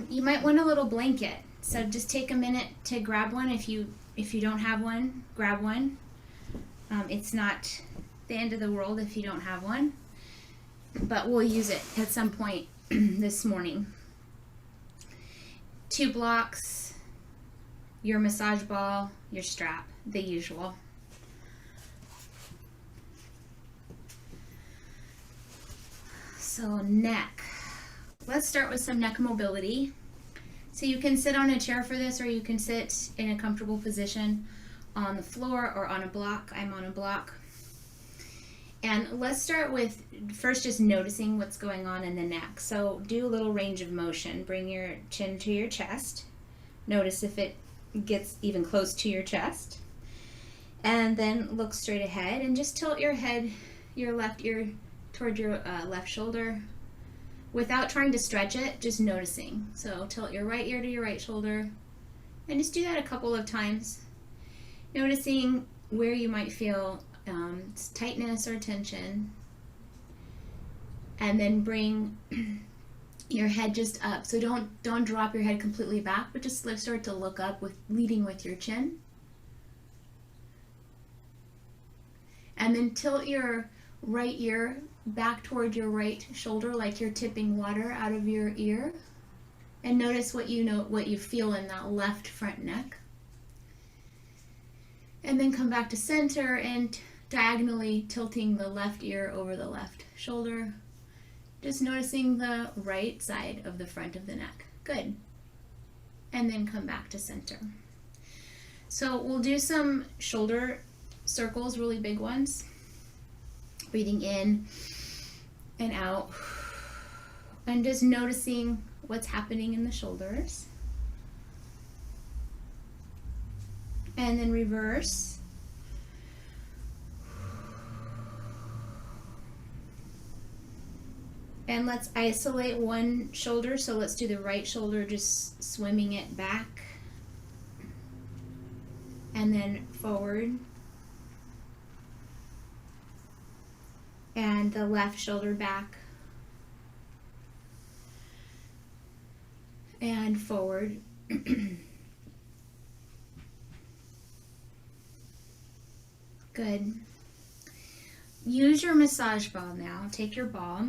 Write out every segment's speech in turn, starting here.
You might want a little blanket. So just take a minute to grab one. If you don't have one, grab one. It's not the end of the world if you don't have one, but we'll use it at some point this morning. 2 blocks, your massage ball, your strap, the usual. So neck. Let's start with some neck mobility. So you can sit on a chair for this, or you can sit in a comfortable position on the floor or on a block. I'm on a block. And let's start with first just noticing what's going on in the neck. So do a little range of motion. Bring your chin to your chest. Notice if it gets even close to your chest. And then look straight ahead and just tilt your head, your left ear toward your left shoulder without trying to stretch it, just noticing. So tilt your right ear to your right shoulder and just do that a couple of times. Noticing where you might feel tightness or tension, and then bring your head just up. So don't drop your head completely back, but just start to look up, leading with your chin. And then tilt your right ear back toward your right shoulder like you're tipping water out of your ear, and notice what you feel in that left front neck. And then come back to center and diagonally tilting the left ear over the left shoulder. Just noticing the right side of the front of the neck. Good. And then come back to center. So we'll do some shoulder circles, really big ones. Breathing in and out. And just noticing what's happening in the shoulders. And then reverse. And let's isolate one shoulder. So let's do the right shoulder, just swimming it back. And then forward. And the left shoulder back. And forward. Good. Use your massage ball now. Take your ball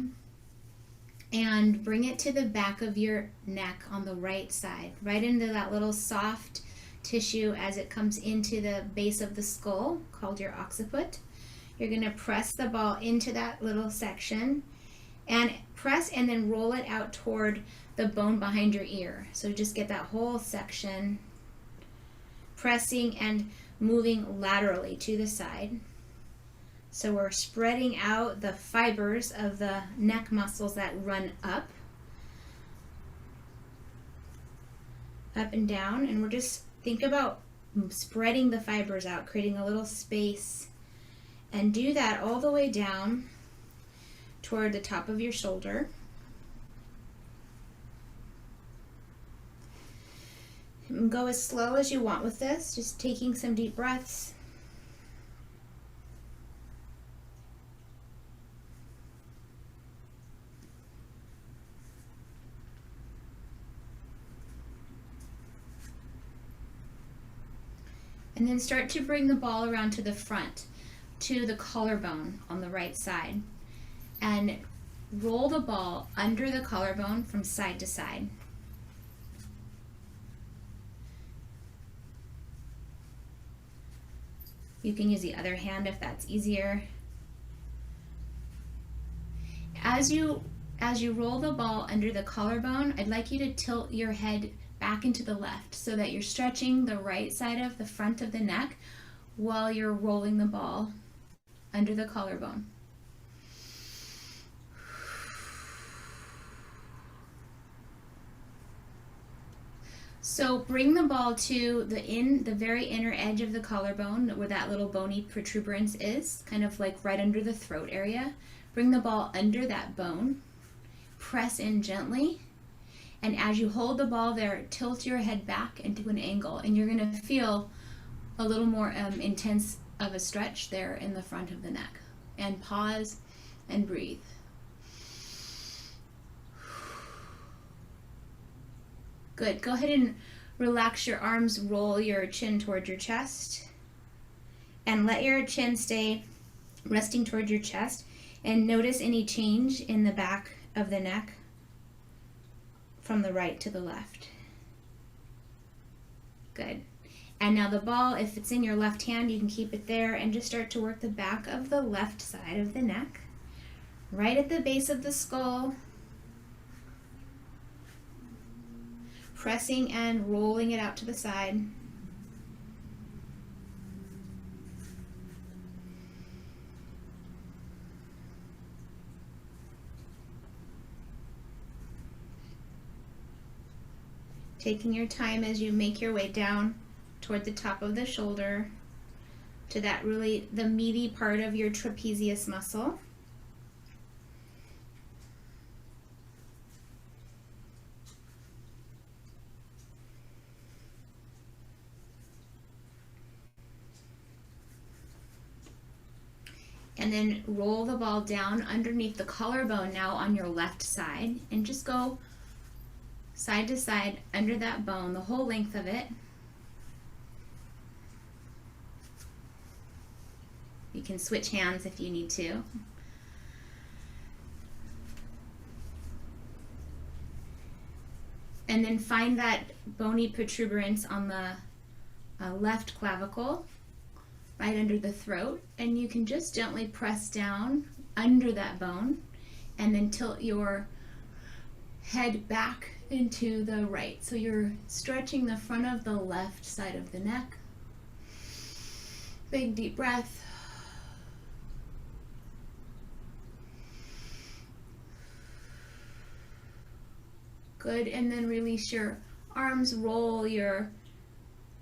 and bring it to the back of your neck on the right side, right into that little soft tissue as it comes into the base of the skull, called your occiput. You're going to press the ball into that little section and press and then roll it out toward the bone behind your ear. So just get that whole section, pressing and moving laterally to the side. So we're spreading out the fibers of the neck muscles that run up and down, and we're just think about spreading the fibers out, creating a little space, and do that all the way down toward the top of your shoulder. And go as slow as you want with this, just taking some deep breaths. And then start to bring the ball around to the front, to the collarbone on the right side. And roll the ball under the collarbone from side to side. You can use the other hand if that's easier. As you roll the ball under the collarbone, I'd like you to tilt your head back into the left so that you're stretching the right side of the front of the neck while you're rolling the ball under the collarbone. So bring the ball to the very inner edge of the collarbone where that little bony protuberance is, kind of like right under the throat area. Bring the ball under that bone, press in gently, and as you hold the ball there, tilt your head back into an angle, and you're going to feel a little more intense of a stretch there in the front of the neck. And pause and breathe. Good. Go ahead and relax your arms, roll your chin toward your chest, and let your chin stay resting toward your chest, and notice any change in the back of the neck from the right to the left. Good. And now the ball, if it's in your left hand, you can keep it there and just start to work the back of the left side of the neck, right at the base of the skull, pressing and rolling it out to the side. Taking your time as you make your way down toward the top of the shoulder to that really the meaty part of your trapezius muscle. And then roll the ball down underneath the collarbone now on your left side, and just go side to side under that bone, the whole length of it. You can switch hands if you need to. And then find that bony protuberance on the left clavicle, right under the throat, and you can just gently press down under that bone and then tilt your head back into the right. So you're stretching the front of the left side of the neck. Big deep breath. Good, and then release your arms, roll your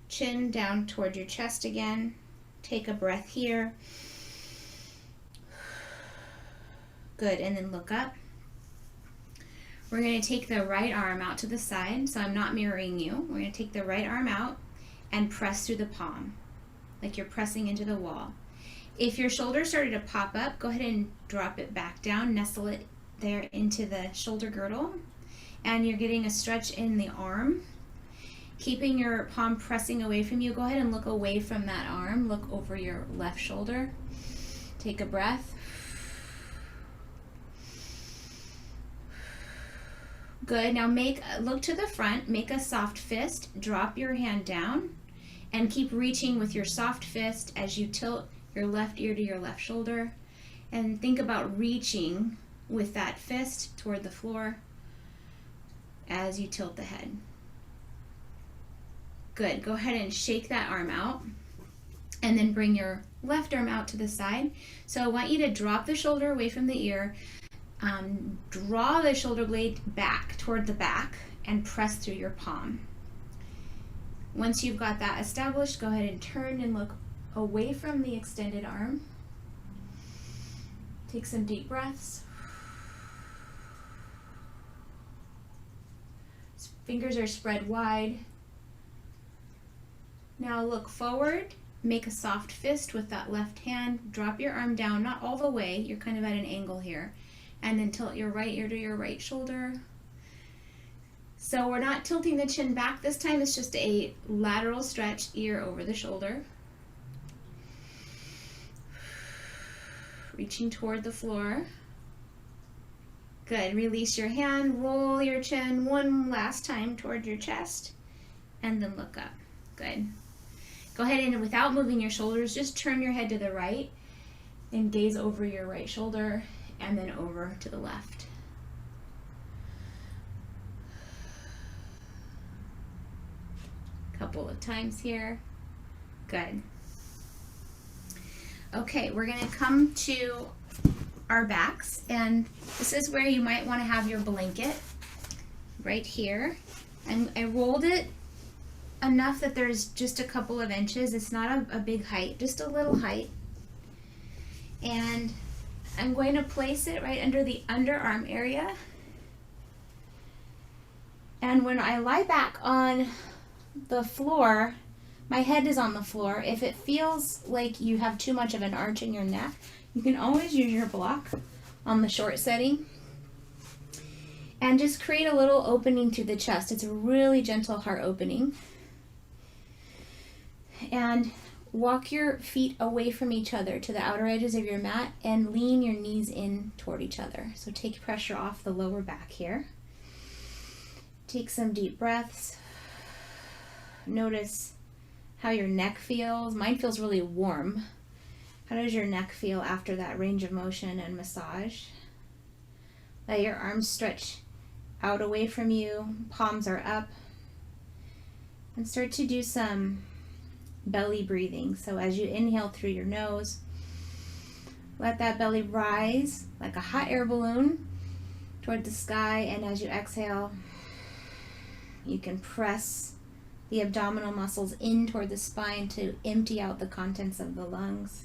chin down toward your chest again. Take a breath here. Good, and then look up. We're going to take the right arm out to the side, so I'm not mirroring you. We're going to take the right arm out and press through the palm, like you're pressing into the wall. If your shoulder started to pop up, go ahead and drop it back down, nestle it there into the shoulder girdle, and you're getting a stretch in the arm. Keeping your palm pressing away from you, go ahead and look away from that arm. Look over your left shoulder. Take a breath. Good. Now look to the front, make a soft fist, drop your hand down, and keep reaching with your soft fist as you tilt your left ear to your left shoulder. And think about reaching with that fist toward the floor as you tilt the head. Good. Go ahead and shake that arm out and then bring your left arm out to the side. So I want you to drop the shoulder away from the ear, draw the shoulder blade back toward the back and press through your palm. Once you've got that established, go ahead and turn and look away from the extended arm. Take some deep breaths. Fingers are spread wide. Now look forward, make a soft fist with that left hand, drop your arm down, not all the way, you're kind of at an angle here, and then tilt your right ear to your right shoulder. So we're not tilting the chin back this time, it's just a lateral stretch, ear over the shoulder. Reaching toward the floor. Good, release your hand, roll your chin one last time toward your chest, and then look up. Good. Go ahead and without moving your shoulders, just turn your head to the right and gaze over your right shoulder and then over to the left. Couple of times here. Good. Okay, we're going to come to our backs, and this is where you might want to have your blanket right here. And I rolled it enough that there's just a couple of inches. It's not a big height, just a little height. And I'm going to place it right under the underarm area. And when I lie back on the floor, my head is on the floor. If it feels like you have too much of an arch in your neck, you can always use your block on the short setting. And just create a little opening through the chest. It's a really gentle heart opening. And walk your feet away from each other to the outer edges of your mat and lean your knees in toward each other. So take pressure off the lower back here. Take some deep breaths. Notice how your neck feels. Mine feels really warm. How does your neck feel after that range of motion and massage? Let your arms stretch out away from you. Palms are up. And start to do some belly breathing. So as you inhale through your nose, let that belly rise like a hot air balloon toward the sky, and as you exhale, you can press the abdominal muscles in toward the spine to empty out the contents of the lungs.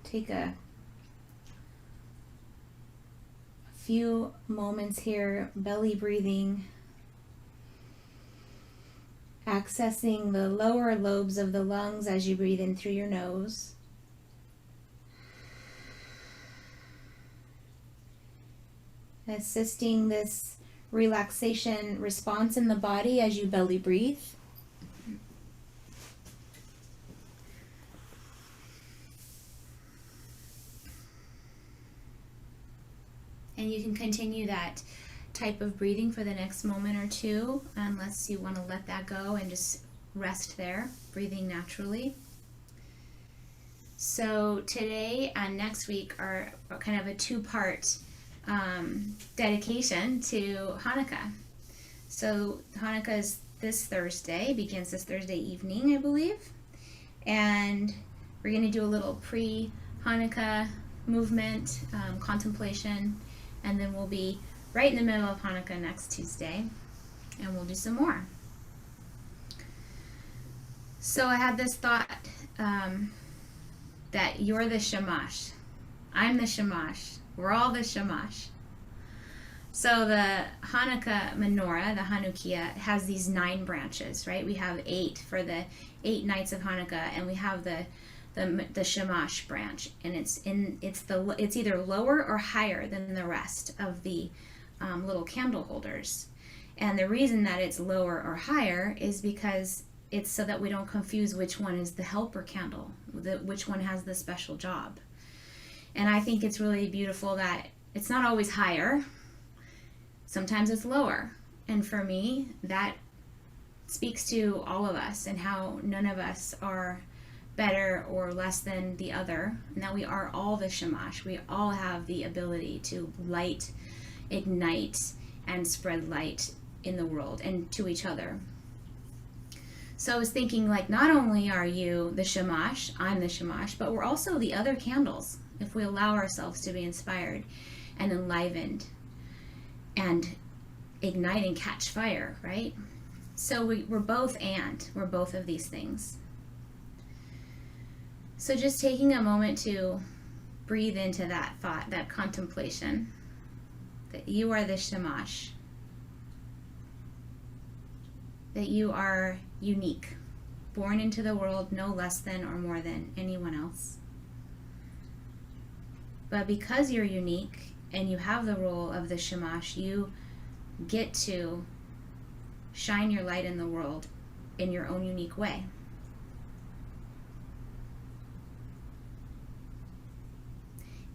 Take a few moments here, belly breathing, accessing the lower lobes of the lungs as you breathe in through your nose. Assisting this relaxation response in the body as you belly breathe. And you can continue that type of breathing for the next moment or two, unless you want to let that go and just rest there, breathing naturally. So today and next week are kind of a two-part dedication to Hanukkah. So Hanukkah is this Thursday, begins this Thursday evening, I believe. And we're going to do a little pre-Hanukkah movement, contemplation, and then we'll be right in the middle of Hanukkah next Tuesday, and we'll do some more. So I had this thought that you're the Shamash. I'm the Shamash. We're all the Shamash. So the Hanukkah Menorah, the Hanukkah, has these 9 branches, right? We have 8 for the 8 nights of Hanukkah, and we have the Shamash branch, and it's either lower or higher than the rest of the little candle holders. And the reason that it's lower or higher is because it's so that we don't confuse which one is the helper candle, which one has the special job. And I think it's really beautiful that it's not always higher. Sometimes it's lower. And for me, that speaks to all of us and how none of us are better or less than the other, and that we are all the Shamash. We all have the ability to light, ignite, and spread light in the world and to each other. So I was thinking, like, not only are you the Shamash, I'm the Shamash, but we're also the other candles if we allow ourselves to be inspired and enlivened and ignite and catch fire, right? So we're both we're both of these things. So just taking a moment to breathe into that thought, that contemplation, that you are the Shamash, that you are unique, born into the world no less than or more than anyone else. But because you're unique and you have the role of the Shamash, you get to shine your light in the world in your own unique way.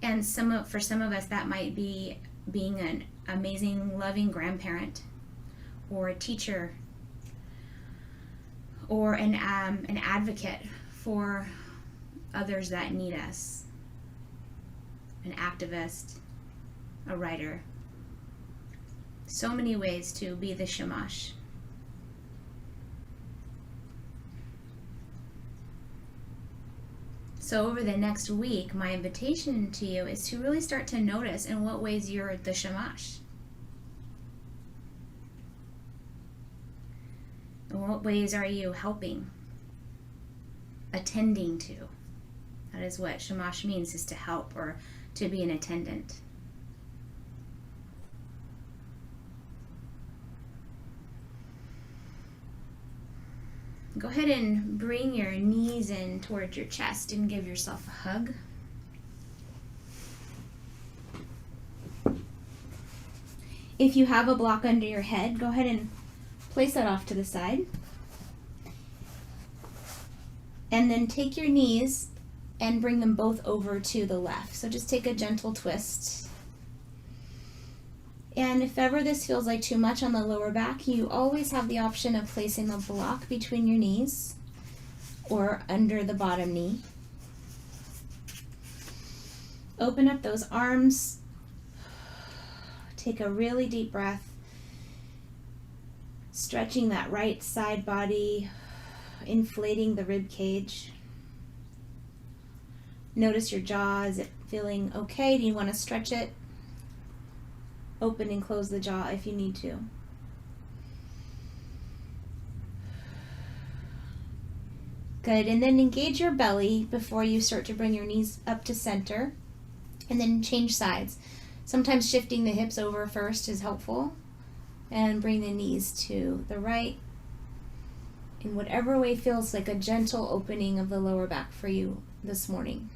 And for some of us, that might be being an amazing, loving grandparent, or a teacher, or an advocate for others that need us, an activist, a writer. So many ways to be the Shamash. So over the next week, my invitation to you is to really start to notice in what ways you're the Shamash. In what ways are you helping, attending to? That is what Shamash means, is to help or to be an attendant. Go ahead and bring your knees in towards your chest and give yourself a hug. If you have a block under your head, go ahead and place that off to the side. And then take your knees and bring them both over to the left. So just take a gentle twist. And if ever this feels like too much on the lower back, you always have the option of placing a block between your knees or under the bottom knee. Open up those arms. Take a really deep breath. Stretching that right side body, inflating the rib cage. Notice your jaw. Is it feeling okay? Do you want to stretch it? Open and close the jaw if you need to. Good, and then engage your belly before you start to bring your knees up to center, and then change sides. Sometimes shifting the hips over first is helpful, and bring the knees to the right in whatever way feels like a gentle opening of the lower back for you this morning.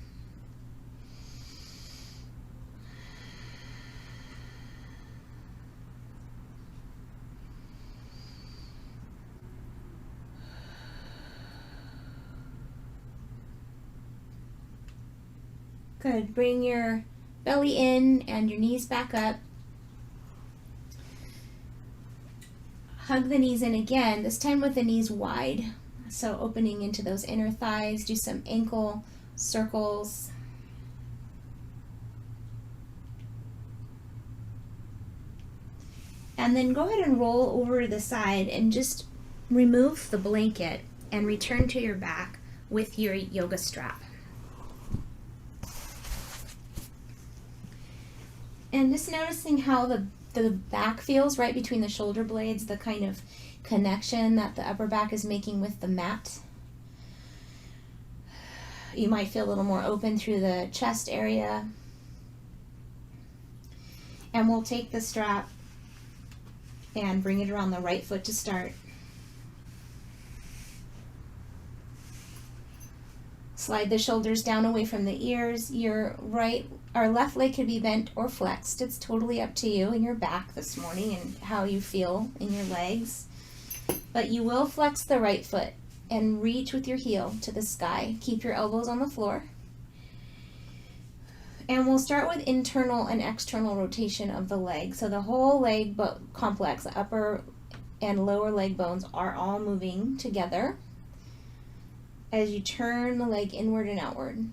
Good. Bring your belly in and your knees back up. Hug the knees in again, this time with the knees wide. So opening into those inner thighs. Do some ankle circles. And then go ahead and roll over to the side and just remove the blanket and return to your back with your yoga strap. And just noticing how the back feels right between the shoulder blades, the kind of connection that the upper back is making with the mat. You might feel a little more open through the chest area. And we'll take the strap and bring it around the right foot to start. Slide the shoulders down away from the ears. Your left leg could be bent or flexed. It's totally up to you and your back this morning and how you feel in your legs. But you will flex the right foot and reach with your heel to the sky. Keep your elbows on the floor. And we'll start with internal and external rotation of the leg. So the whole leg complex, the upper and lower leg bones are all moving together as you turn the leg inward and outward.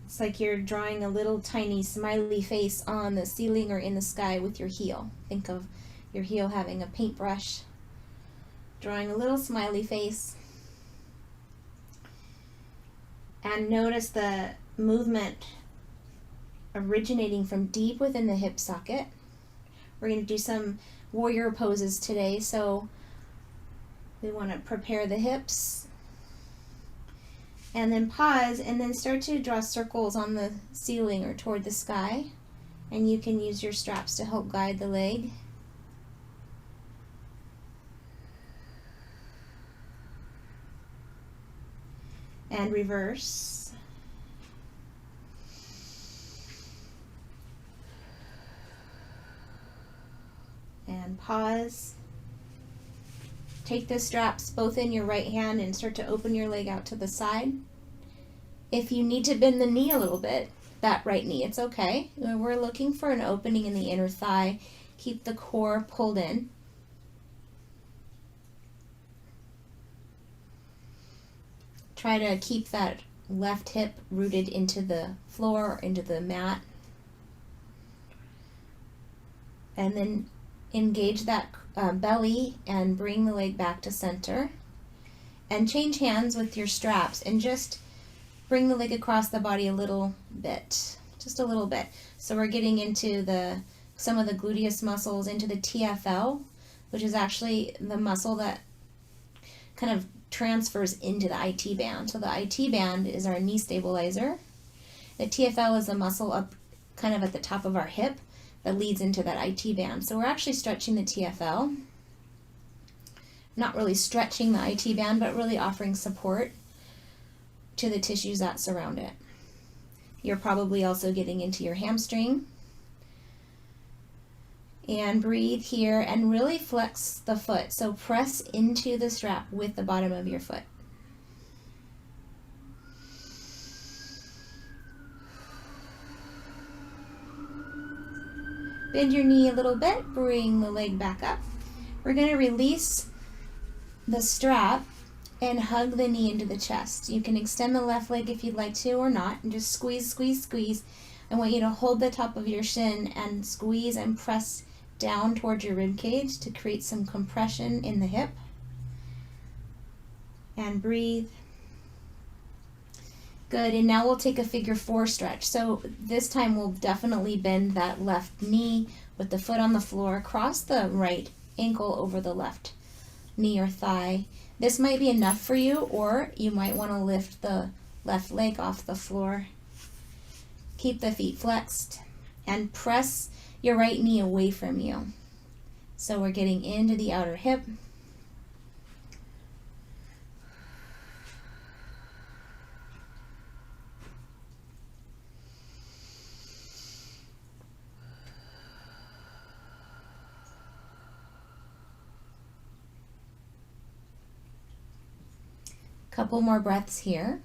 It's like you're drawing a little tiny smiley face on the ceiling or in the sky with your heel. Think of your heel having a paintbrush, drawing a little smiley face. And notice the movement originating from deep within the hip socket. We're going to do some warrior poses today, so we want to prepare the hips. And then pause and then start to draw circles on the ceiling or toward the sky. And you can use your straps to help guide the leg. And reverse. And pause. Take the straps both in your right hand and start to open your leg out to the side. If you need to bend the knee a little bit, that right knee, it's okay. We're looking for an opening in the inner thigh. Keep the core pulled in. Try to keep that left hip rooted into the floor or into the mat. And then engage that belly and bring the leg back to center. And change hands with your straps and just bring the leg across the body a little bit. Just a little bit. So we're getting into some of the gluteus muscles, into the TFL, which is actually the muscle that kind of transfers into the IT band. So the IT band is our knee stabilizer. The TFL is the muscle up kind of at the top of our hip that leads into that IT band. So we're actually stretching the TFL. Not really stretching the IT band, but really offering support to the tissues that surround it. You're probably also getting into your hamstring. And breathe here and really flex the foot. So press into the strap with the bottom of your foot. Bend your knee a little bit, bring the leg back up. We're going to release the strap and hug the knee into the chest. You can extend the left leg if you'd like to or not, and just squeeze, squeeze, squeeze. I want you to hold the top of your shin and squeeze and press down towards your rib cage to create some compression in the hip. And breathe. Good, and now we'll take a figure 4 stretch. So this time we'll definitely bend that left knee with the foot on the floor, cross the right ankle over the left knee or thigh. This might be enough for you, or you might want to lift the left leg off the floor. Keep the feet flexed and press your right knee away from you. So we're getting into the outer hip. Couple more breaths here.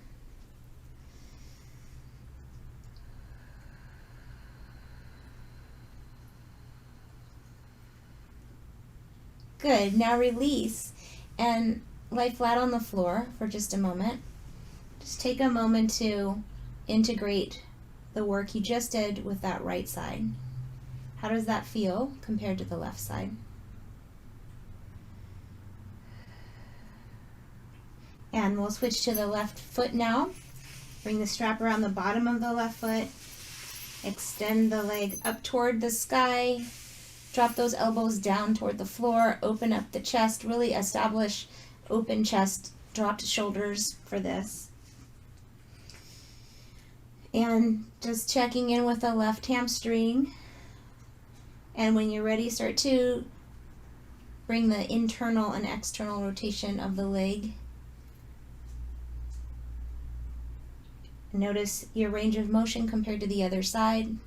Good, now release and lie flat on the floor for just a moment. Just take a moment to integrate the work you just did with that right side. How does that feel compared to the left side? And we'll switch to the left foot now. Bring the strap around the bottom of the left foot. Extend the leg up toward the sky. Drop those elbows down toward the floor. Open up the chest. Really establish open chest, dropped shoulders for this. And just checking in with the left hamstring. And when you're ready, start to bring the internal and external rotation of the leg. Notice your range of motion compared to the other side.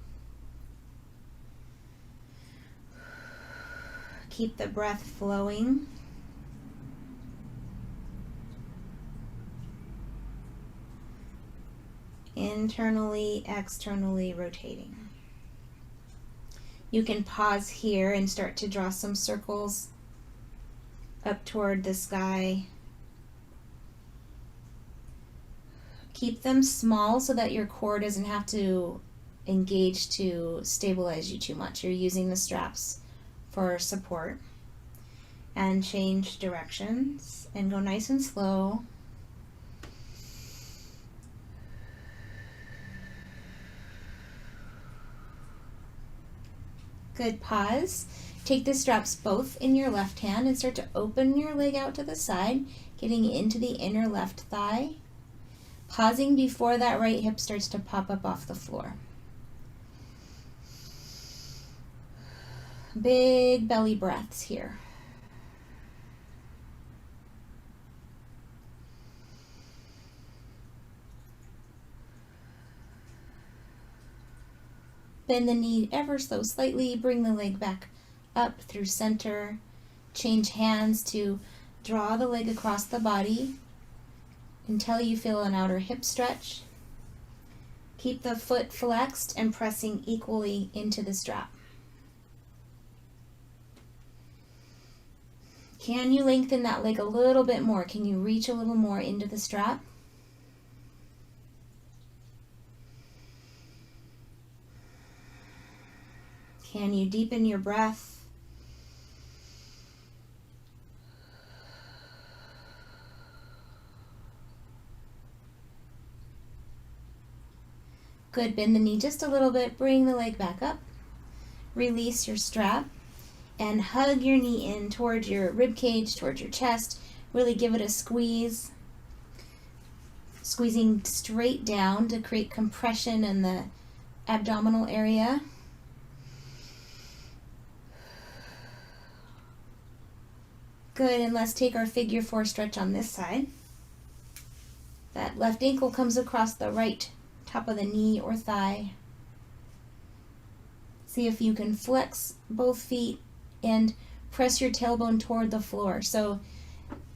Keep the breath flowing. Internally, externally rotating. You can pause here and start to draw some circles up toward the sky. Keep them small so that your core doesn't have to engage to stabilize you too much. You're using the straps for support. And change directions and go nice and slow. Good, pause. Take the straps both in your left hand and start to open your leg out to the side, getting into the inner left thigh. Pausing before that right hip starts to pop up off the floor. Big belly breaths here. Bend the knee ever so slightly. Bring the leg back up through center. Change hands to draw the leg across the body until you feel an outer hip stretch. Keep the foot flexed and pressing equally into the strap. Can you lengthen that leg a little bit more? Can you reach a little more into the strap? Can you deepen your breath? Good, bend the knee just a little bit, bring the leg back up, release your strap, and hug your knee in towards your rib cage, towards your chest. Really give it a squeeze, squeezing straight down to create compression in the abdominal area. Good, and let's take our figure 4 stretch on this side. That left ankle comes across the right top of the knee or thigh. See if you can flex both feet and press your tailbone toward the floor. So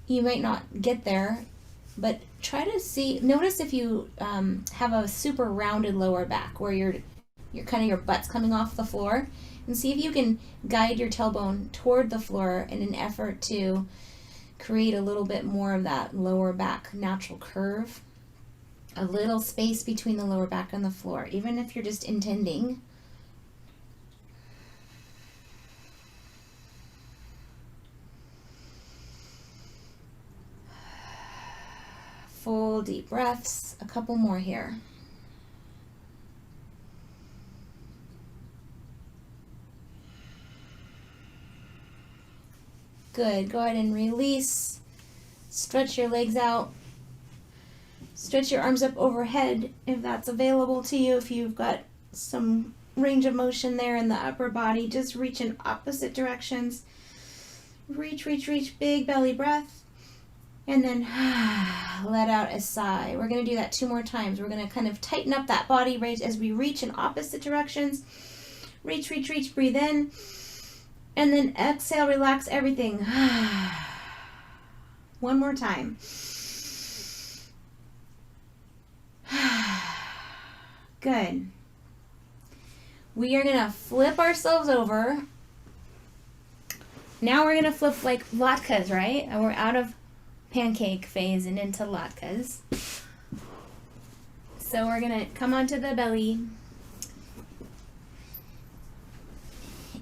you might not get there, but try to see, notice if you have a super rounded lower back where your butt's coming off the floor, and see if you can guide your tailbone toward the floor in an effort to create a little bit more of that lower back natural curve, a little space between the lower back and the floor, even if you're just intending. Full deep breaths, a couple more here. Good, go ahead and release. Stretch your legs out. Stretch your arms up overhead if that's available to you. If you've got some range of motion there in the upper body, just reach in opposite directions. Reach, reach, reach, big belly breath. And then let out a sigh. We're going to do that 2 more times. We're going to kind of tighten up that body right as we reach in opposite directions. Reach, reach, reach, breathe in. And then exhale, relax everything. 1 more time. Good. We are going to flip ourselves over. Now we're going to flip like latkes, right? And we're out of pancake phase and into latkes. So we're going to come onto the belly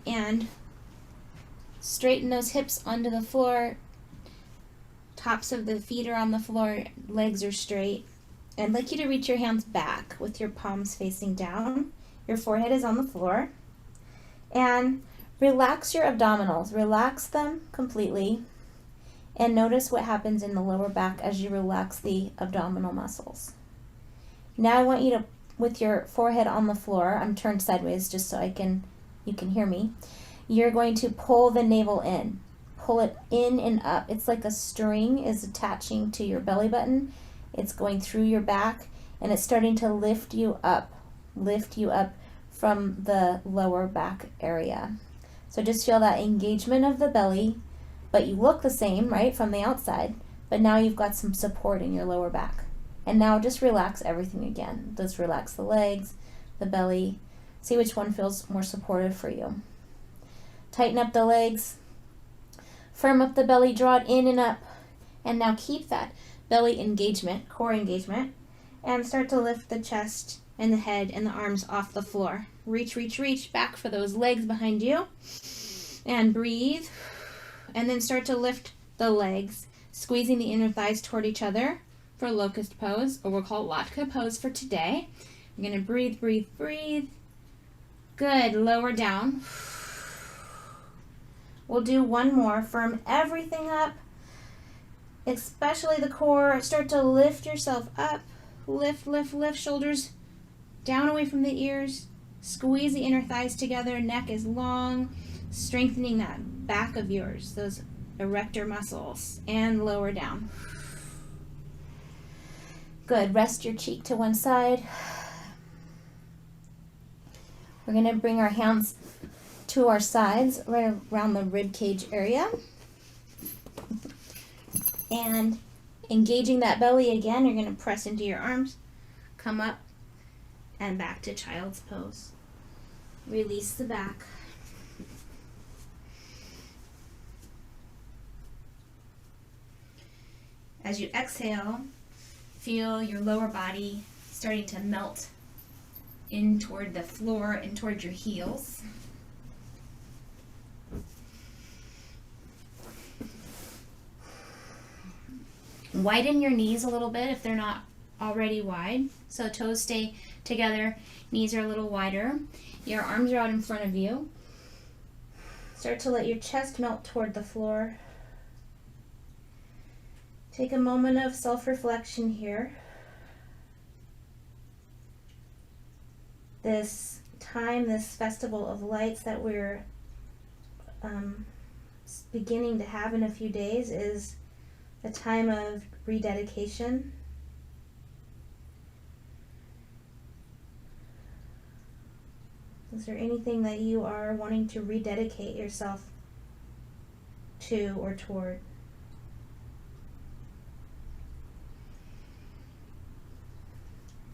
and straighten those hips onto the floor. Tops of the feet are on the floor, legs are straight. I'd like you to reach your hands back with your palms facing down. Your forehead is on the floor. And relax your abdominals. Relax them completely. And notice what happens in the lower back as you relax the abdominal muscles. Now I want you to, with your forehead on the floor, I'm turned sideways just so you can hear me. You're going to pull the navel in. Pull it in and up. It's like a string is attaching to your belly button. It's going through your back and it's starting to lift you up from the lower back area. So just feel that engagement of the belly. But you look the same, right, from the outside, but now you've got some support in your lower back. And now just relax everything again. Just relax the legs, the belly. See which one feels more supportive for you. Tighten up the legs. Firm up the belly, draw it in and up. And now keep that belly engagement, core engagement, and start to lift the chest and the head and the arms off the floor. Reach, reach, reach back for those legs behind you. And breathe. And then start to lift the legs, squeezing the inner thighs toward each other for locust pose, or we'll call it latke pose for today. You're going to breathe, breathe, breathe. Good. Lower down. We'll do 1 more. Firm everything up, especially the core. Start to lift yourself up. Lift, lift, lift. Shoulders down away from the ears. Squeeze the inner thighs together. Neck is long. Strengthening that back of yours, those erector muscles, and lower down. Good. Rest your cheek to one side. We're going to bring our hands to our sides, right around the rib cage area. And engaging that belly again, you're going to press into your arms, come up, and back to child's pose. Release the back. As you exhale, feel your lower body starting to melt in toward the floor and toward your heels. Widen your knees a little bit if they're not already wide. So toes stay together, knees are a little wider. Your arms are out in front of you. Start to let your chest melt toward the floor. Take a moment of self-reflection here. This time, this festival of lights that we're beginning to have in a few days is a time of rededication. Is there anything that you are wanting to rededicate yourself to or toward?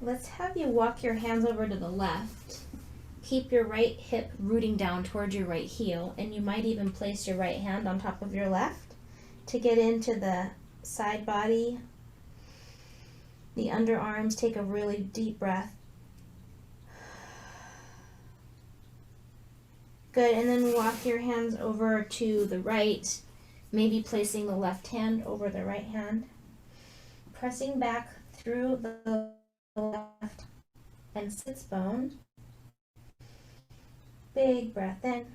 Let's have you walk your hands over to the left. Keep your right hip rooting down towards your right heel, and you might even place your right hand on top of your left to get into the side body, the underarms. Take a really deep breath. Good, and then walk your hands over to the right, maybe placing the left hand over the right hand. Pressing back through the left and sits bone. Big breath in.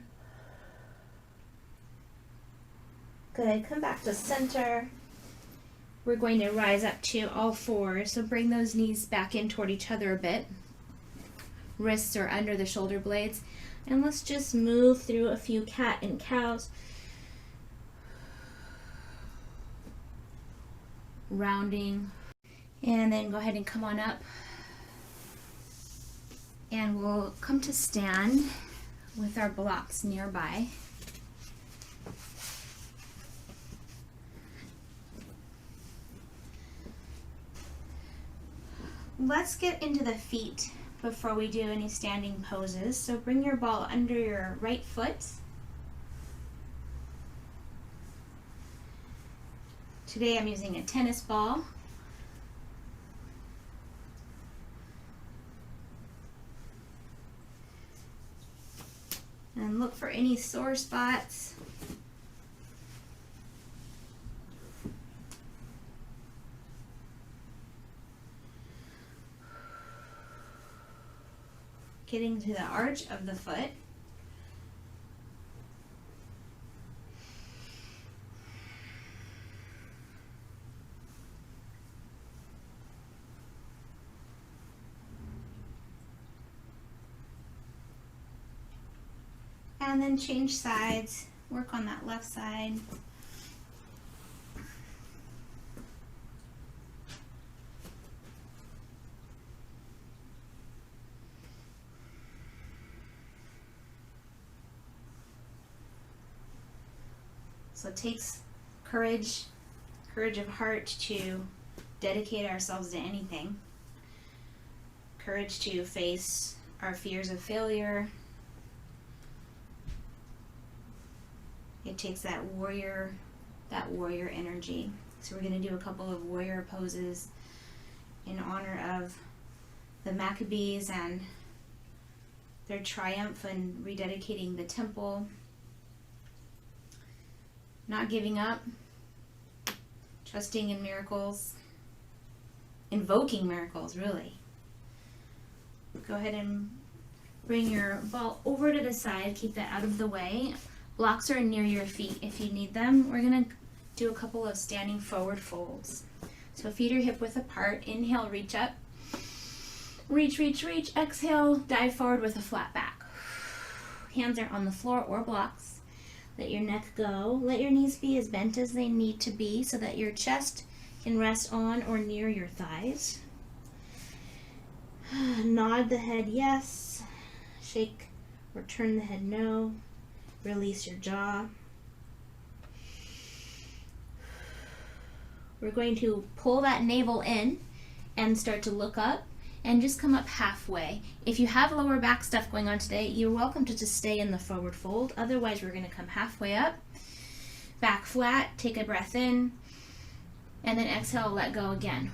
Good, come back to center. We're going to rise up to all fours, so bring those knees back in toward each other a bit. Wrists are under the shoulder blades. And let's just move through a few cat and cows. Rounding. And then go ahead and come on up. And we'll come to stand with our blocks nearby. Let's get into the feet before we do any standing poses. So bring your ball under your right foot. Today I'm using a tennis ball. And look for any sore spots. Getting to the arch of the foot. And then change sides, work on that left side. So it takes courage of heart to dedicate ourselves to anything. Courage to face our fears of failure. It takes that warrior energy. So we're going to do a couple of warrior poses in honor of the Maccabees and their triumph in rededicating the temple. Not giving up, trusting in miracles, invoking miracles, really. Go ahead and bring your ball over to the side, keep that out of the way. Blocks are near your feet if you need them. We're gonna do a couple of standing forward folds. So feet are hip width apart. Inhale, reach up. Reach, reach, reach. Exhale, dive forward with a flat back. Hands are on the floor or blocks. Let your neck go. Let your knees be as bent as they need to be so that your chest can rest on or near your thighs. Nod the head yes. Shake or turn the head no. Release your jaw. We're going to pull that navel in and start to look up and just come up halfway. If you have lower back stuff going on today, you're welcome to just stay in the forward fold. Otherwise, we're going to come halfway up, back flat, take a breath in, and then exhale, let go again.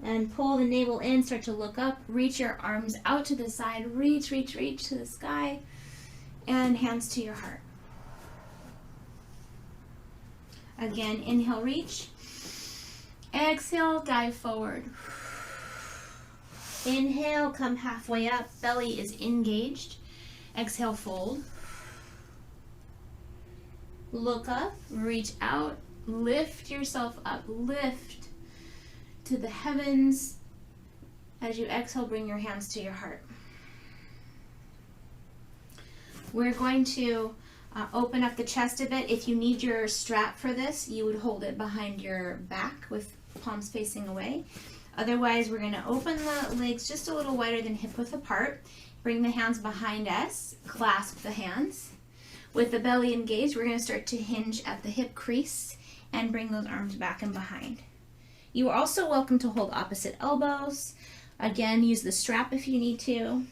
And pull the navel in, start to look up, reach your arms out to the side, reach, reach, reach to the sky, and hands to your heart. Again, inhale, reach. Exhale, dive forward. Inhale, come halfway up, belly is engaged. Exhale, fold. Look up, reach out, lift yourself up, lift to the heavens. As you exhale, bring your hands to your heart. We're going to open up the chest a bit. If you need your strap for this, you would hold it behind your back with palms facing away. Otherwise, we're going to open the legs just a little wider than hip width apart. Bring the hands behind us, clasp the hands. With the belly engaged, we're going to start to hinge at the hip crease and bring those arms back and behind. You are also welcome to hold opposite elbows. Again, use the strap if you need to.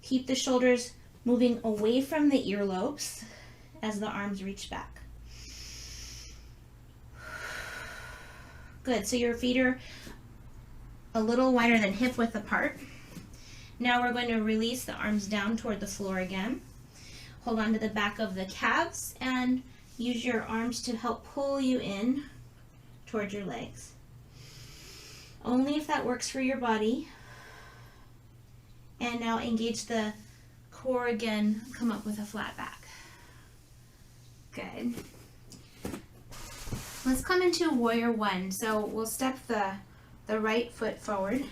Keep the shoulders moving away from the earlobes as the arms reach back. Good, so your feet are a little wider than hip width apart. Now we're going to release the arms down toward the floor again. Hold on to the back of the calves and use your arms to help pull you in towards your legs. Only if that works for your body. And now engage the core again, come up with a flat back. Good. Let's come into warrior one. So we'll step the right foot forward,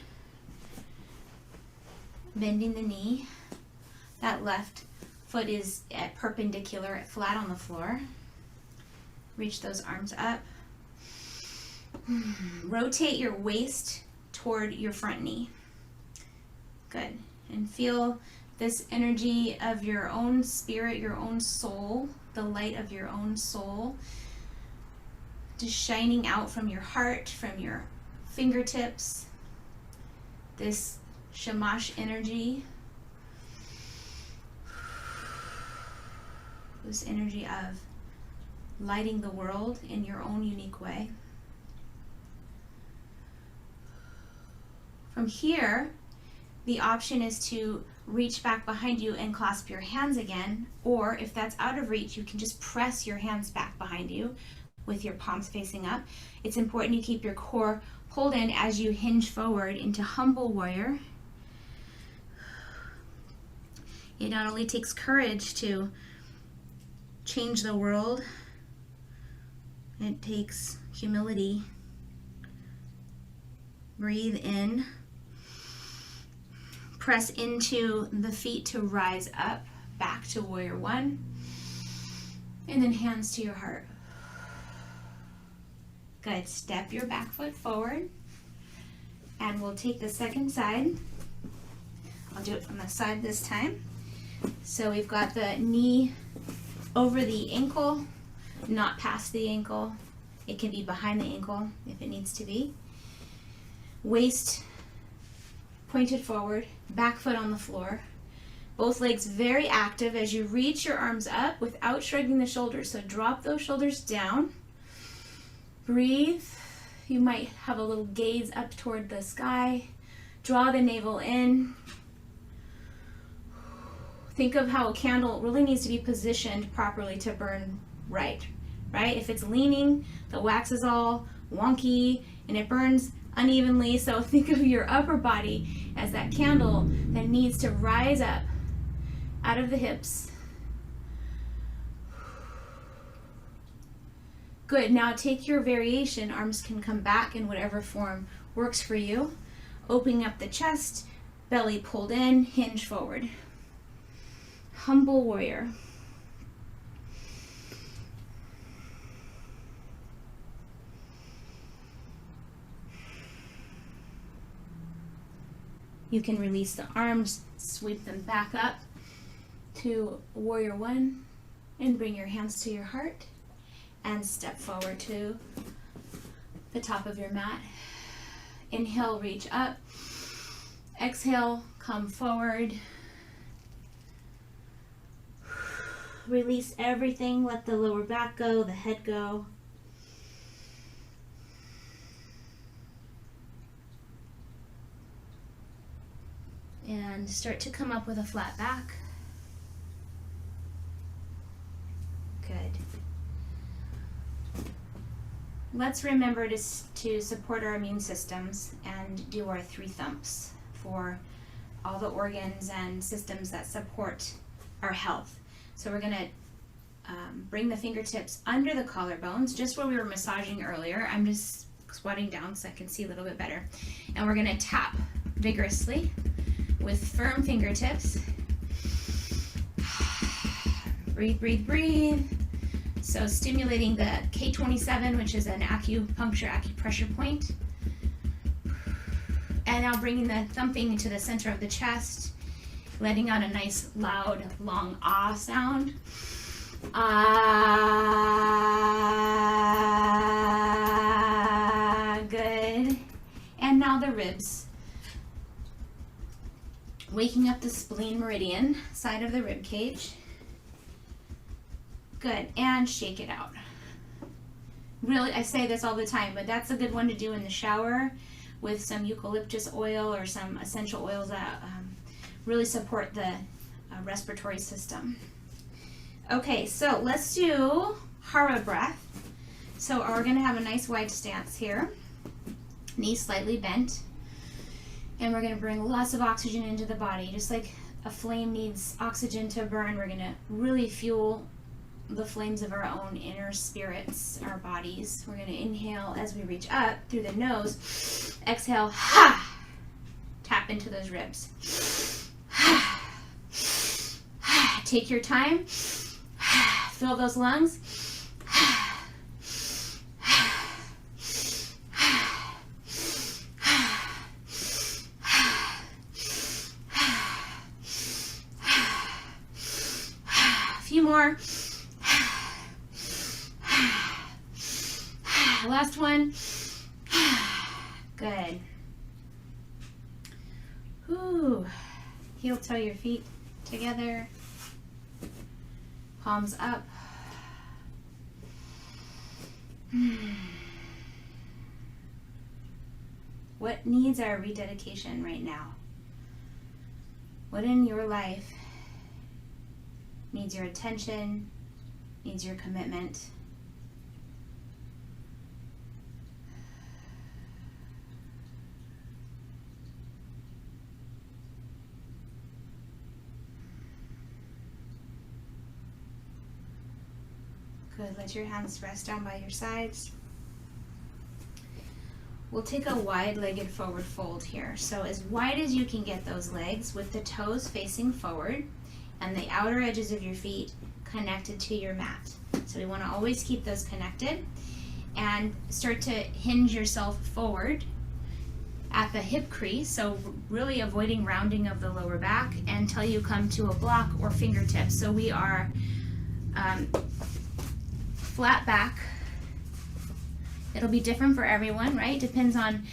bending the knee. That left foot is at perpendicular, flat on the floor. Reach those arms up. Rotate your waist toward your front knee. Good. And feel this energy of your own spirit, your own soul, the light of your own soul, just shining out from your heart, from your fingertips. This Shamash energy. This energy of lighting the world in your own unique way. From here, the option is to reach back behind you and clasp your hands again, or if that's out of reach, you can just press your hands back behind you with your palms facing up. It's important you keep your core pulled in as you hinge forward into humble warrior. It not only takes courage to change the world, it takes humility. Breathe in. Press into the feet to rise up, back to warrior one. And then hands to your heart. Good. Step your back foot forward. And we'll take the second side. I'll do it from the side this time. So we've got the knee over the ankle, not past the ankle. It can be behind the ankle if it needs to be. Waist pointed forward, back foot on the floor. Both legs very active as you reach your arms up without shrugging the shoulders. So drop those shoulders down. Breathe. You might have a little gaze up toward the sky. Draw the navel in. Think of how a candle really needs to be positioned properly to burn right? If it's leaning, the wax is all wonky and it burns unevenly. So think of your upper body as that candle that needs to rise up out of the hips. Good. Now take your variation. Arms can come back in whatever form works for you. Opening up the chest, belly pulled in, hinge forward. Humble warrior. You can release the arms, sweep them back up to warrior one, and bring your hands to your heart, and step forward to the top of your mat. Inhale, reach up. Exhale, come forward. Release everything, let the lower back go, the head go. And start to come up with a flat back. Good. Let's remember to support our immune systems and do our 3 thumps for all the organs and systems that support our health. So we're going to bring the fingertips under the collarbones, just where we were massaging earlier. I'm just squatting down so I can see a little bit better. And we're going to tap vigorously with firm fingertips. Breathe, breathe, breathe. So stimulating the K27, which is an acupuncture, acupressure point And now bringing the thumping into the center of the chest, letting out a nice, loud, long ah sound. Ah, good. And now the ribs. Waking up the spleen meridian, side of the rib cage. Good, and shake it out. Really, I say this all the time, but that's a good one to do in the shower with some eucalyptus oil or some essential oils that really support the respiratory system. Okay, so let's do Hara breath. So we're gonna have a nice wide stance here, knees slightly bent, and we're gonna bring lots of oxygen into the body. Just like a flame needs oxygen to burn, we're gonna really fuel the flames of our own inner spirits, our bodies. We're going to inhale as we reach up through the nose. Exhale, ha! Tap into those ribs. Take your time. Fill those lungs. A few more. Last one. Good. Ooh. Heel toe your feet together. Palms up. What needs our rededication right now? What in your life needs your attention, needs your commitment? Good. Let your hands rest down by your sides. We'll take a wide-legged forward fold here. So as wide as you can get those legs with the toes facing forward and the outer edges of your feet connected to your mat. So we want to always keep those connected and start to hinge yourself forward at the hip crease. So really avoiding rounding of the lower back until you come to a block or fingertips. So we are flat back. It'll be different for everyone, right? Depends on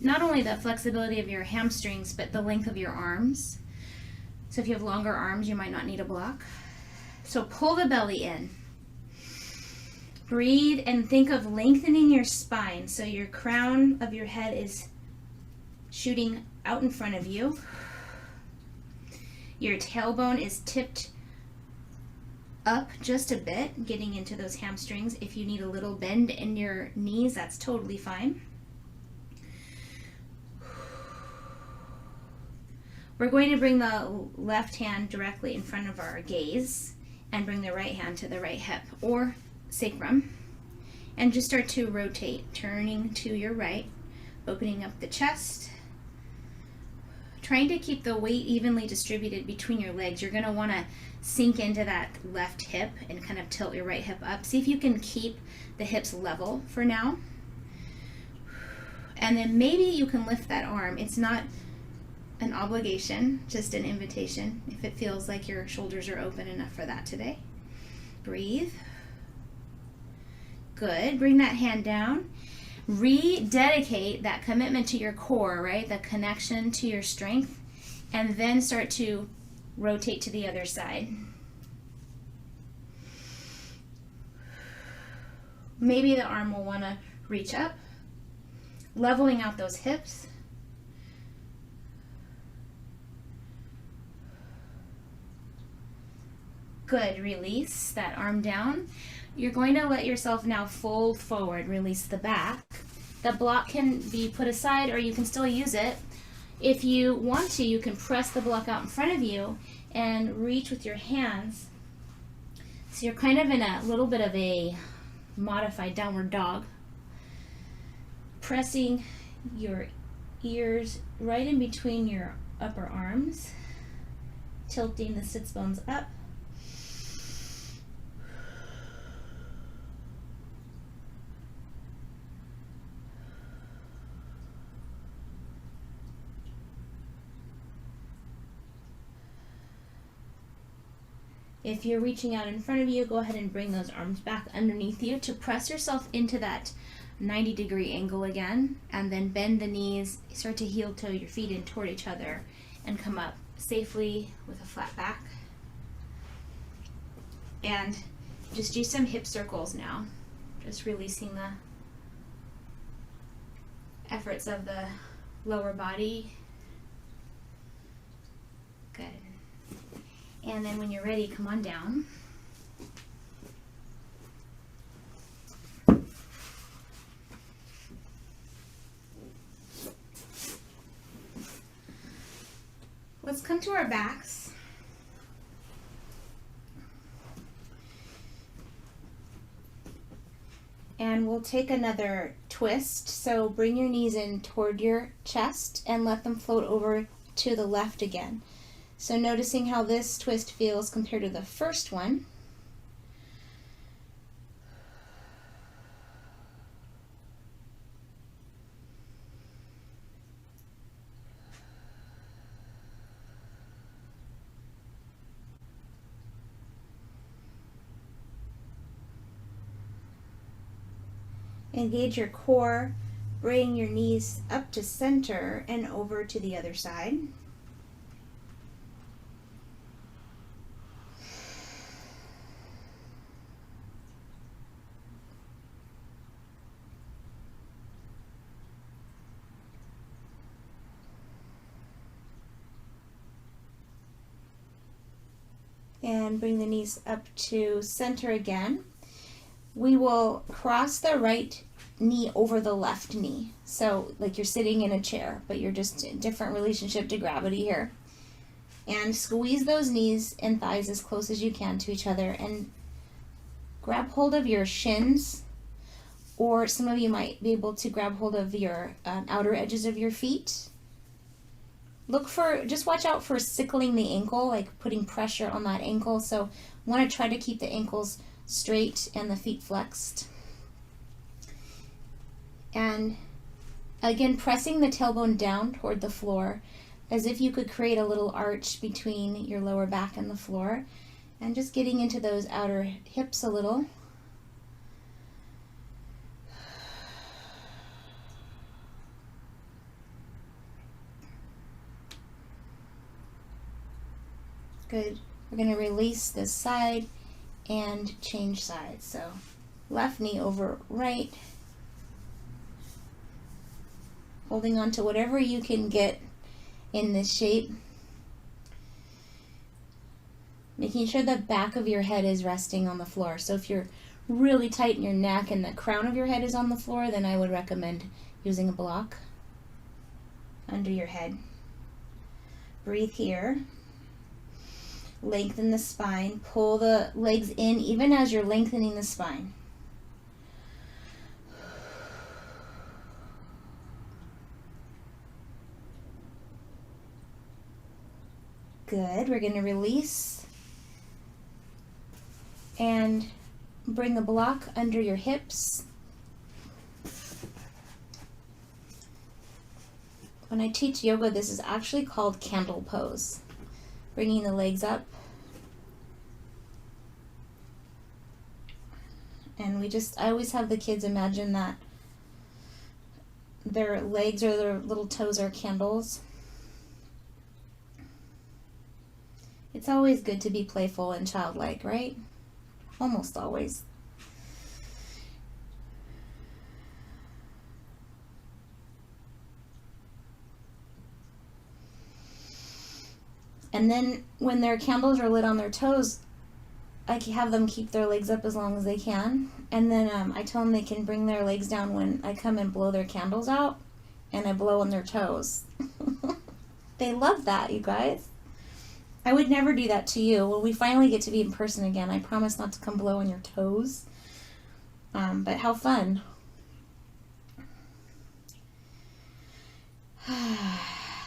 not only the flexibility of your hamstrings, but the length of your arms. So if you have longer arms, you might not need a block. So pull the belly in. Breathe and think of lengthening your spine. So your crown of your head is shooting out in front of you. Your tailbone is tipped up just a bit, getting into those hamstrings. If you need a little bend in your knees, that's totally fine. We're going to bring the left hand directly in front of our gaze and bring the right hand to the right hip or sacrum and just start to rotate, turning to your right, opening up the chest, trying to keep the weight evenly distributed between your legs. You're going to want to sink into that left hip and kind of tilt your right hip up. See if you can keep the hips level for now. And then maybe you can lift that arm. It's not an obligation, just an invitation if it feels like your shoulders are open enough for that today. Breathe. Good. Bring that hand down. Rededicate that commitment to your core, right? The connection to your strength, and then start to rotate to the other side. Maybe the arm will want to reach up, leveling out those hips. Good. Release that arm down. You're going to let yourself now fold forward, release the back. The block can be put aside or you can still use it. If you want to, you can press the block out in front of you and reach with your hands. So you're kind of in a little bit of a modified downward dog. Pressing your ears right in between your upper arms, tilting the sits bones up. If you're reaching out in front of you, go ahead and bring those arms back underneath you to press yourself into that 90-degree angle again, and then bend the knees, start to heel toe your feet in toward each other, and come up safely with a flat back. And just do some hip circles now, just releasing the efforts of the lower body. Good. And then when you're ready, come on down. Let's come to our backs. And we'll take another twist. So bring your knees in toward your chest and let them float over to the left again. So noticing how this twist feels compared to the first one. Engage your core, bring your knees up to center and over to the other side. And bring the knees up to center again. We will cross the right knee over the left knee. So like you're sitting in a chair, but you're just in different relationship to gravity here. And squeeze those knees and thighs as close as you can to each other, and grab hold of your shins, or some of you might be able to grab hold of your outer edges of your feet. Just watch out for sickling the ankle, like putting pressure on that ankle. So want to try to keep the ankles straight and the feet flexed. And again, pressing the tailbone down toward the floor as if you could create a little arch between your lower back and the floor, and just getting into those outer hips a little. Good. We're going to release this side and change sides. So left knee over right. Holding on to whatever you can get in this shape. Making sure the back of your head is resting on the floor. So if you're really tight in your neck and the crown of your head is on the floor, then I would recommend using a block under your head. Breathe here. Lengthen the spine. Pull the legs in even as you're lengthening the spine. Good. We're going to release and bring a block under your hips. When I teach yoga, this is actually called candle pose. Bringing the legs up. And I always have the kids imagine that their legs or their little toes are candles. It's always good to be playful and childlike, right? Almost always. And then when their candles are lit on their toes, I have them keep their legs up as long as they can. And then I tell them they can bring their legs down when I come and blow their candles out, and I blow on their toes. They love that, you guys. I would never do that to you. When we finally get to be in person again, I promise not to come blow on your toes. But how fun.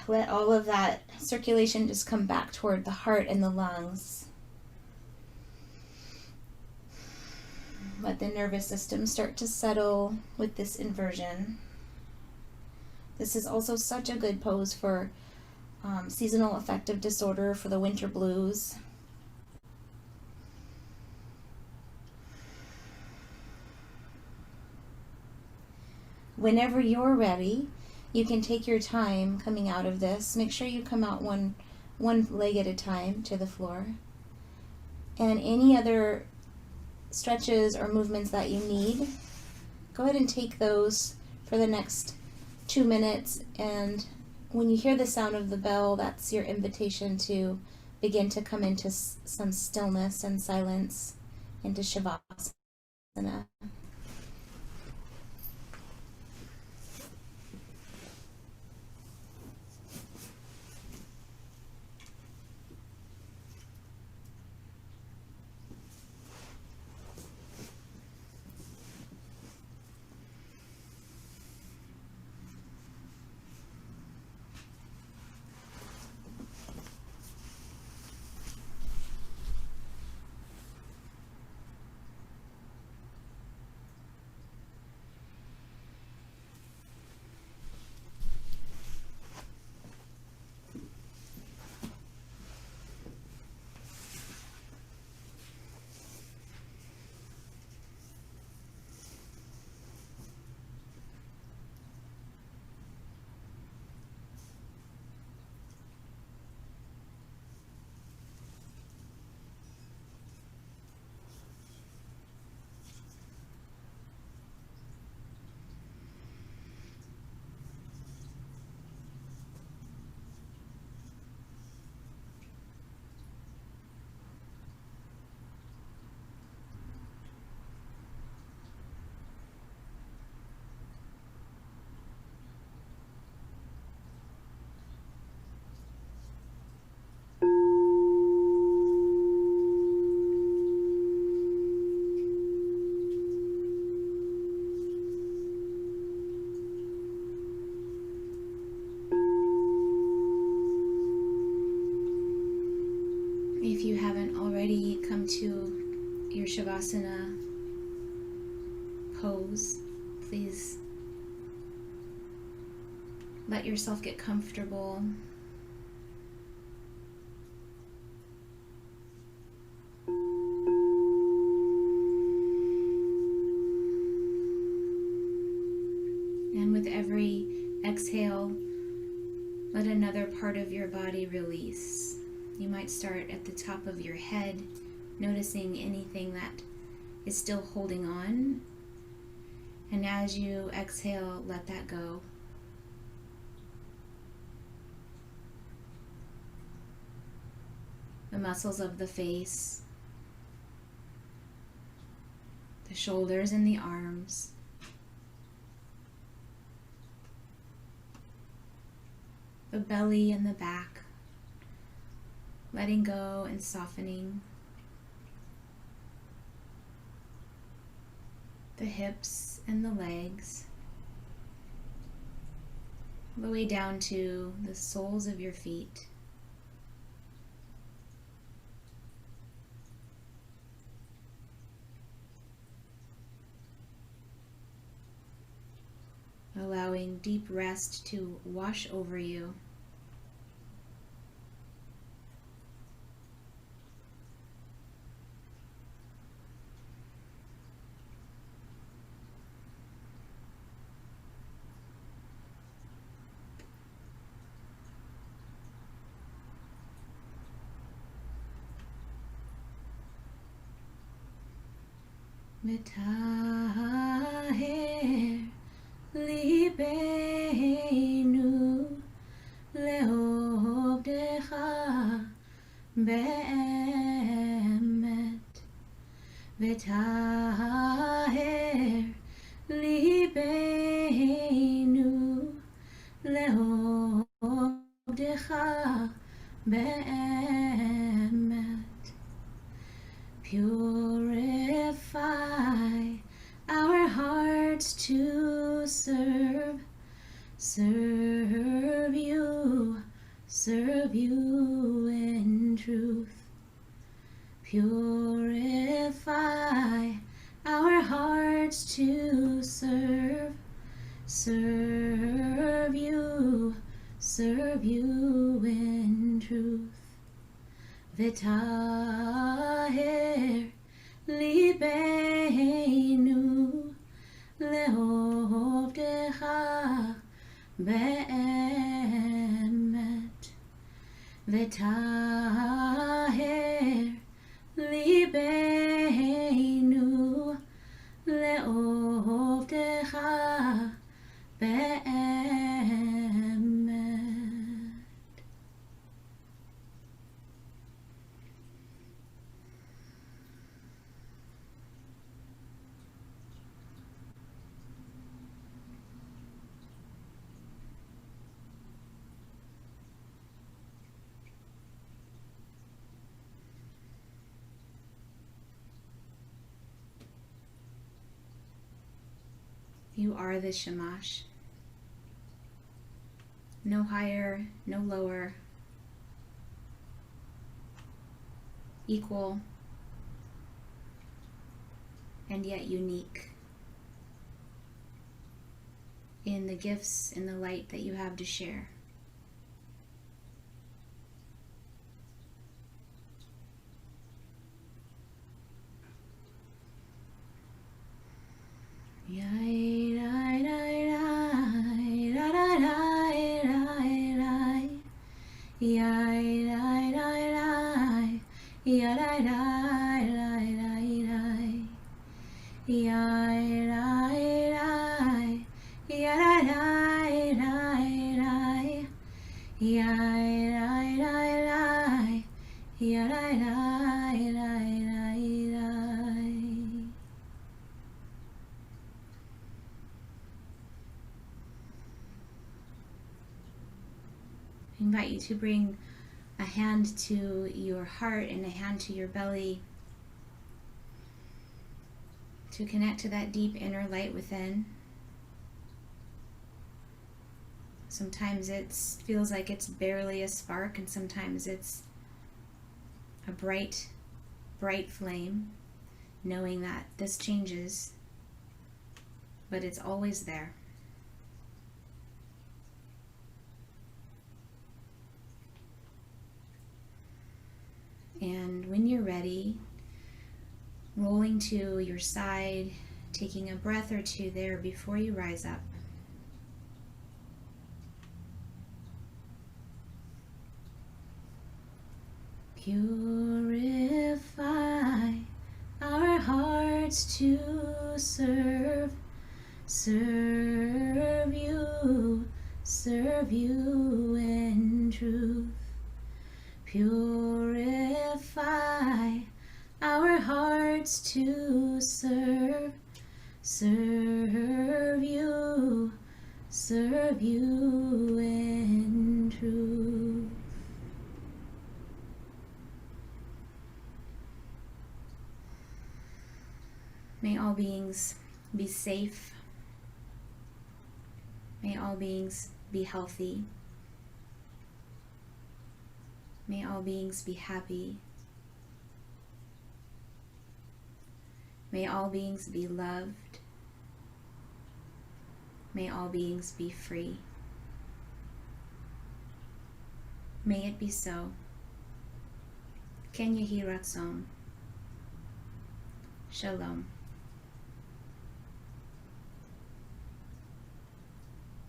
Let all of that circulation just come back toward the heart and the lungs. Let the nervous system start to settle with this inversion. This is also such a good pose for seasonal affective disorder, for the winter blues. whenever you're ready, you can take your time coming out of this. Make sure you come out one leg at a time to the floor. And any other stretches or movements that you need, go ahead and take those for the next 2 minutes. And when you hear the sound of the bell, that's your invitation to begin to come into some stillness and silence, into Shavasana. If you haven't already come to your Shavasana pose, please let yourself get comfortable. And with every exhale, let another part of your body release. You might start at the top of your head, noticing anything that is still holding on. And as you exhale, let that go. The muscles of the face, the shoulders and the arms, the belly and the back, letting go and softening. The hips and the legs, all the way down to the soles of your feet. Allowing deep rest to wash over you. Metaher libeinu leobdecha be'emet. Metaher libeinu leobdecha be'emet. Purify our hearts to serve you in truth. Purify our hearts to serve you in truth. V'taher libeinu leovdecha באמת וטהר ליבנו לעובדך באמת. You are the Shamash. No higher, no lower. Equal and yet unique in the gifts and the light that you have to share. I invite you to bring a hand to your heart and a hand to your belly to connect to that deep inner light within. Sometimes it feels like it's barely a spark, and sometimes it's a bright, bright flame, knowing that this changes, but it's always there. And when you're ready, rolling to your side, taking a breath or two there before you rise up. Purify our hearts to serve you in truth. Purify our hearts to serve you in truth. May all beings be safe. May all beings be healthy. May all beings be happy. May all beings be loved. May all beings be free. May it be so. Ken Yehi Ratzon. Shalom.